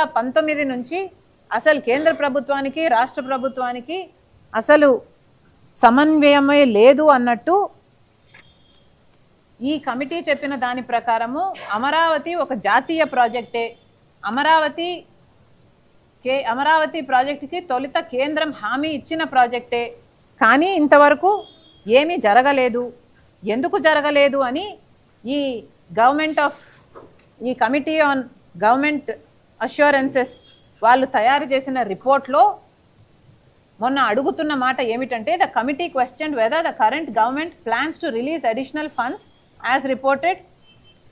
2019 నుంచి అసలు కేంద్ర ప్రభుత్వానికి రాష్ట్ర ప్రభుత్వానికి అసలు సమన్వయమే లేదు అన్నట్టు ఈ కమిటీ చెప్పిన దాని ప్రకారము అమరావతి ఒక జాతీయ ప్రాజెక్టే. అమరావతి ప్రాజెక్టుకి తొలుత కేంద్రం హామీ ఇచ్చిన ప్రాజెక్టే. కానీ ఇంతవరకు ఏమీ జరగలేదు. ఎందుకు జరగలేదు అని ఈ కమిటీ ఆన్ గవర్నమెంట్ అష్యూరెన్సెస్ వాళ్ళు తయారు చేసిన రిపోర్ట్లో మొన్న అడుగుతున్న మాట ఏమిటంటే, the committee questioned whether the current government plans to release additional funds as reported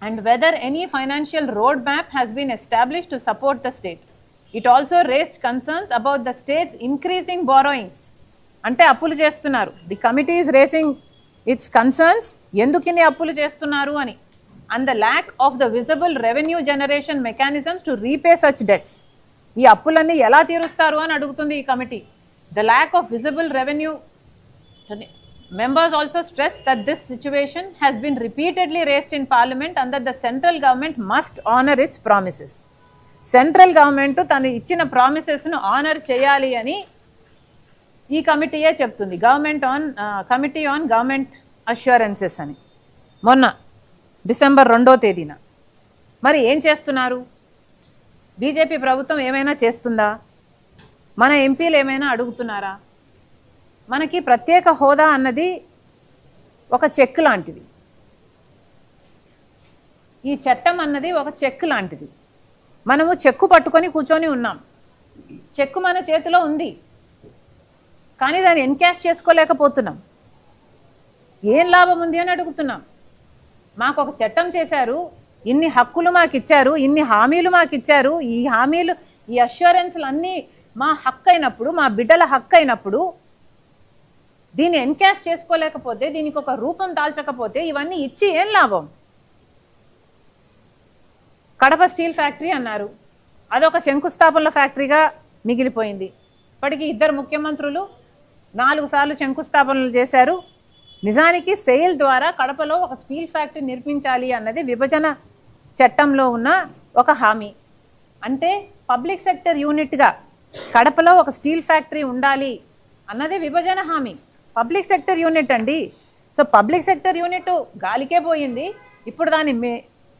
and whether any financial roadmap has been established to support the state. It also raised concerns about the state's increasing borrowings. Ante appulu chestunnaru. The committee is raising its concerns endukini appulu chestunnaru ani, and the lack of the visible revenue generation mechanisms to repay such debts. Ee appulanni ela teerustaru ani adugutundi ee committee. The lack of visible revenue. Members also stressed that this situation has been repeatedly raised in Parliament and that the central government must honour its promises. Central government tanu ichina promises nu honour cheyali ani ee committee cheptundi. Committee on Government Assurances ani monna December 2వ తేదీన మరి ఏం చేస్తున్నారు? BJP ప్రభుత్వం ఏమైనా చేస్తుందా? మన ఎంపీలు ఏమైనా అడుగుతున్నారా? మనకి ప్రత్యేక హోదా అన్నది ఒక చెక్ లాంటిది. ఈ చట్టం అన్నది ఒక చెక్ లాంటిది. మనము చెక్కు పట్టుకొని కూర్చొని ఉన్నాం. చెక్కు మన చేతిలో ఉంది, కానీ దాన్ని ఎన్కాష్ చేసుకోలేకపోతున్నాం. ఏం లాభం ఉంది అని అడుగుతున్నాం. మాకు ఒక చట్టం చేశారు, ఇన్ని హక్కులు మాకు ఇచ్చారు, ఇన్ని హామీలు మాకు ఇచ్చారు. ఈ హామీలు, ఈ అష్యూరెన్స్లు అన్నీ మా హక్కు అయినప్పుడు, మా బిడ్డల హక్కు అయినప్పుడు దీన్ని ఎన్కాష్ చేసుకోలేకపోతే, దీనికి ఒక రూపం దాల్చకపోతే ఇవన్నీ ఇచ్చి ఏం లాభం? కడప స్టీల్ ఫ్యాక్టరీ అన్నారు, అదొక శంకుస్థాపనల ఫ్యాక్టరీగా మిగిలిపోయింది. ఇప్పటికీ 2 ముఖ్యమంత్రులు 4 సార్లు శంకుస్థాపనలు చేశారు. నిజానికి సెయిల్ ద్వారా కడపలో ఒక స్టీల్ ఫ్యాక్టరీ నిర్మించాలి అన్నది విభజన చట్టంలో ఉన్న ఒక హామీ. అంటే పబ్లిక్ సెక్టర్ యూనిట్గా కడపలో ఒక స్టీల్ ఫ్యాక్టరీ ఉండాలి అన్నది విభజన హామీ. పబ్లిక్ సెక్టర్ యూనిట్ అండి. సో పబ్లిక్ సెక్టర్ యూనిట్ గాలికే పోయింది. ఇప్పుడు దాన్ని